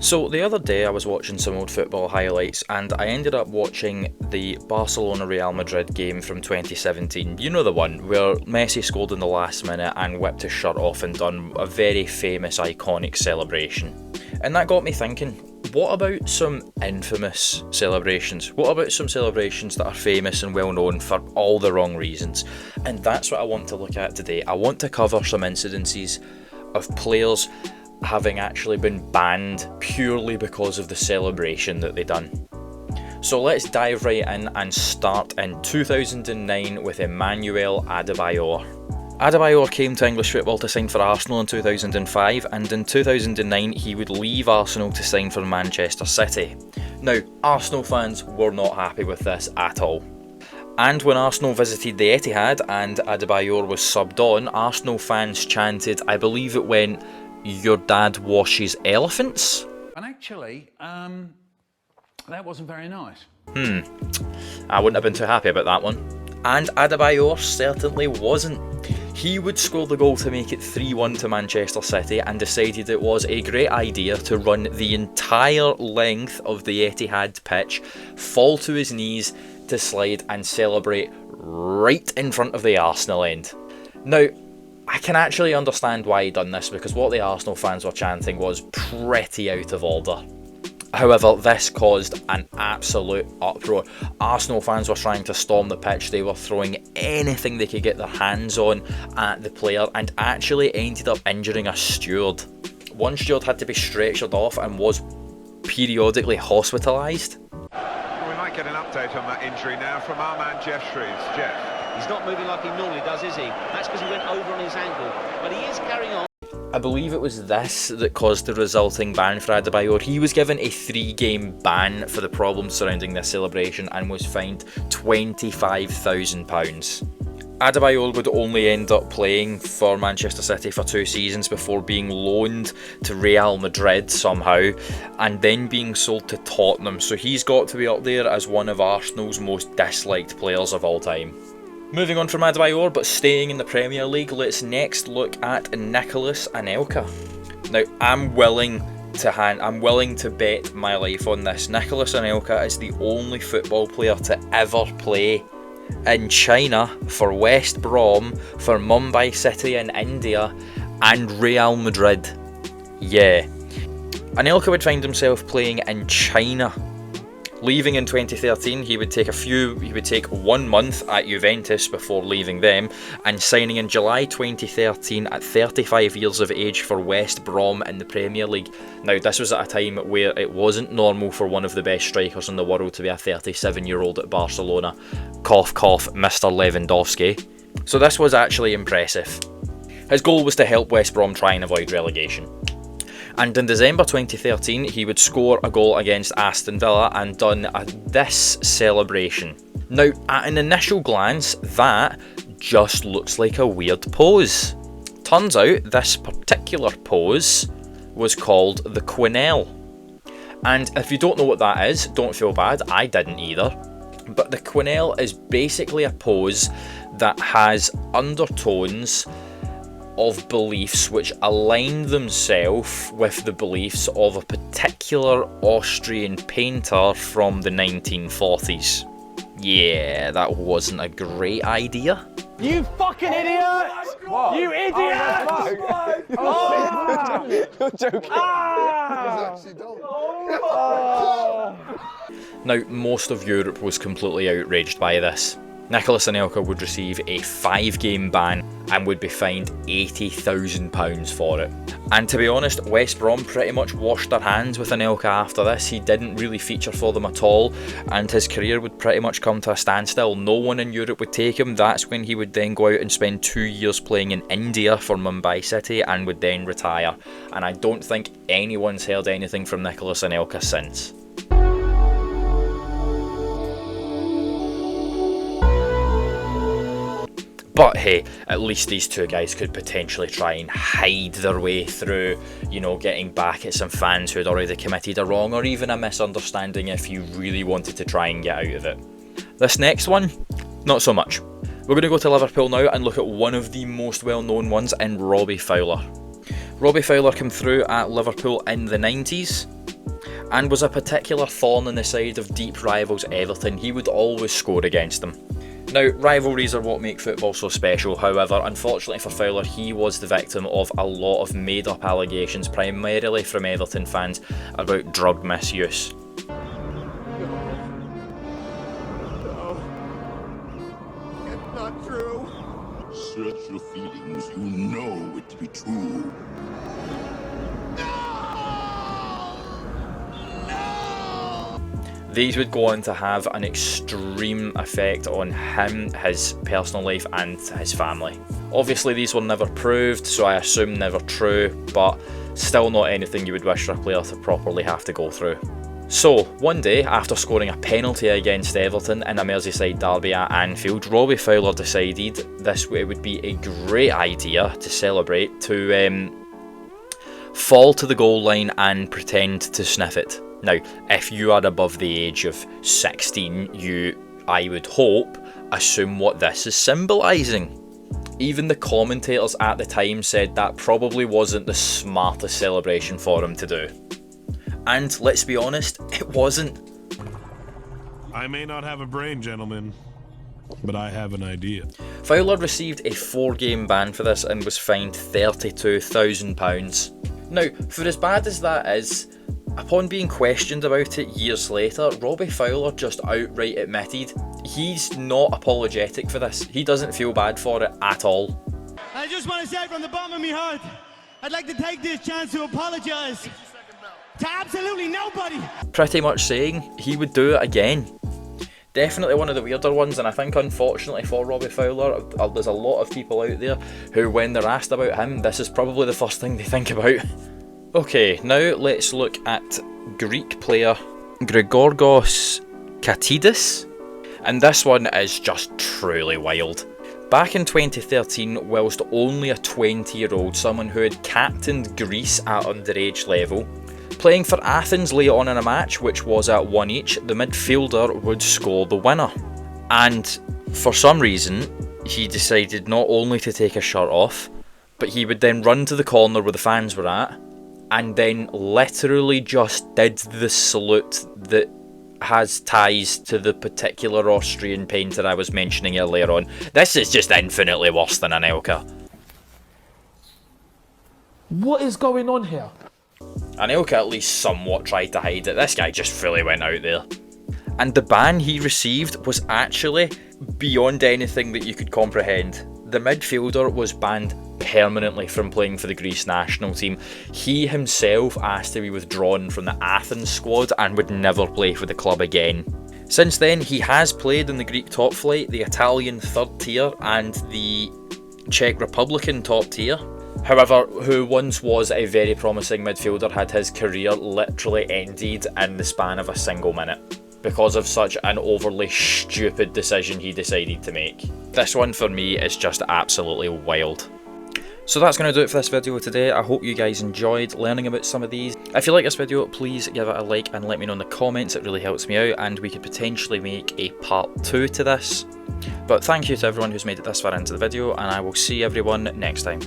So the other day I was watching some old football highlights and I ended up watching the Barcelona-Real Madrid game from 2017. You know, the one where Messi scored in the last minute and whipped his shirt off and done a very famous, iconic celebration. And that got me thinking, what about some infamous celebrations? What about some celebrations that are famous and well known for all the wrong reasons? And that's what I want to look at today. I want to cover some incidences of players having actually been banned purely because of the celebration that they done. So let's dive right in and start in 2009 with Emmanuel Adebayor. Adebayor came to English football to sign for Arsenal in 2005, and in 2009 he would leave Arsenal to sign for Manchester City. Now, Arsenal fans were not happy with this at all. And when Arsenal visited the Etihad and Adebayor was subbed on, Arsenal fans chanted, I believe it went, "Your dad washes elephants?" And actually, that wasn't very nice. I wouldn't have been too happy about that one. And Adebayor certainly wasn't. He would score the goal to make it 3-1 to Manchester City and decided it was a great idea to run the entire length of the Etihad pitch, fall to his knees to slide and celebrate right in front of the Arsenal end. Now, I can actually understand why he done this, because what the Arsenal fans were chanting was pretty out of order. However, this caused an absolute uproar. Arsenal fans were trying to storm the pitch. They were throwing anything they could get their hands on at the player and actually ended up injuring a steward. One steward had to be stretchered off and was periodically hospitalised. We might get an update on that injury now from our man Jeff Shreves. Jeff. He's not moving like he normally does, is he? That's because he went over on his ankle. But he is carrying on. I believe it was this that caused the resulting ban for Adebayor. He was given a 3-game ban for the problems surrounding this celebration and was fined £25,000. Adebayor would only end up playing for Manchester City for 2 seasons before being loaned to Real Madrid somehow and then being sold to Tottenham, so he's got to be up there as one of Arsenal's most disliked players of all time. Moving on from Adebayor, but staying in the Premier League, let's next look at Nicolas Anelka. Now, I'm willing to bet my life on this. Nicolas Anelka is the only football player to ever play in China, for West Brom, for Mumbai City in India, and Real Madrid. Yeah. Anelka would find himself playing in China. Leaving in 2013, he would take 1 month at Juventus before leaving them, and signing in July 2013 at 35 years of age for West Brom in the Premier League. Now, this was at a time where it wasn't normal for one of the best strikers in the world to be a 37-year-old at Barcelona. Cough, cough, Mr. Lewandowski. So this was actually impressive. His goal was to help West Brom try and avoid relegation. And in December 2013, he would score a goal against Aston Villa and done this celebration. Now, at an initial glance, that just looks like a weird pose. Turns out, this particular pose was called the Quenelle. And if you don't know what that is, don't feel bad, I didn't either. But the Quenelle is basically a pose that has undertones of beliefs which align themselves with the beliefs of a particular Austrian painter from the 1940s. Yeah, that wasn't a great idea. You fucking idiot! What? You idiot! You're joking. Now, most of Europe was completely outraged by this. Nicolas Anelka would receive a 5-game ban and would be fined £80,000 for it. And to be honest, West Brom pretty much washed their hands with Anelka after this. He didn't really feature for them at all, and his career would pretty much come to a standstill. No one in Europe would take him. That's when he would then go out and spend 2 years playing in India for Mumbai City and would then retire. And I don't think anyone's heard anything from Nicolas Anelka since. But hey, at least these two guys could potentially try and hide their way through, getting back at some fans who had already committed a wrong or even a misunderstanding if you really wanted to try and get out of it. This next one, not so much. We're going to go to Liverpool now and look at one of the most well-known ones in Robbie Fowler. Robbie Fowler came through at Liverpool in the 90s. and was a particular thorn in the side of deep rivals Everton. He would always score against them. Now, rivalries are what make football so special. However, unfortunately for Fowler, he was the victim of a lot of made-up allegations, primarily from Everton fans, about drug misuse. It's not true. Search your feelings. You know it to be true. These would go on to have an extreme effect on him, his personal life and his family. Obviously these were never proved, so I assume never true, but still not anything you would wish for a player to properly have to go through. So, one day, after scoring a penalty against Everton in a Merseyside derby at Anfield, Robbie Fowler decided it would be a great idea to celebrate, to fall to the goal line and pretend to sniff it. Now, if you are above the age of 16, you, I would hope, assume what this is symbolising. Even the commentators at the time said that probably wasn't the smartest celebration for him to do. And let's be honest, it wasn't. I may not have a brain, gentlemen, but I have an idea. Fowler received a 4-game ban for this and was fined £32,000. Now, for as bad as that is, upon being questioned about it years later, Robbie Fowler just outright admitted he's not apologetic for this. He doesn't feel bad for it at all. I just want to say from the bottom of my heart, I'd like to take this chance to apologise to absolutely nobody. Pretty much saying he would do it again. Definitely one of the weirder ones, and I think unfortunately for Robbie Fowler, there's a lot of people out there who, when they're asked about him, this is probably the first thing they think about. Okay, now let's look at Greek player Grigorgos Katidis, and this one is just truly wild. Back in 2013, whilst only a 20-year-old, someone who had captained Greece at underage level, playing for Athens late on in a match, which was at 1 each, the midfielder would score the winner. And for some reason, he decided not only to take his shirt off, but he would then run to the corner where the fans were at, and then literally just did the salute that has ties to the particular Austrian painter I was mentioning earlier on. This is just infinitely worse than Anelka. What is going on here? Anelka at least somewhat tried to hide it. This guy just fully went out there. And the ban he received was actually beyond anything that you could comprehend. The midfielder was banned permanently from playing for the Greece national team. He himself asked to be withdrawn from the Athens squad and would never play for the club again. Since then, he has played in the Greek top flight, the Italian third tier, and the Czech Republican top tier. However, who once was a very promising midfielder had his career literally ended in the span of a single minute because of such an overly stupid decision he decided to make. This one for me is just absolutely wild. So that's going to do it for this video today. I hope you guys enjoyed learning about some of these. If you like this video, please give it a like and let me know in the comments. It really helps me out, and we could potentially make a part 2 to this. But thank you to everyone who's made it this far into the video, and I will see everyone next time.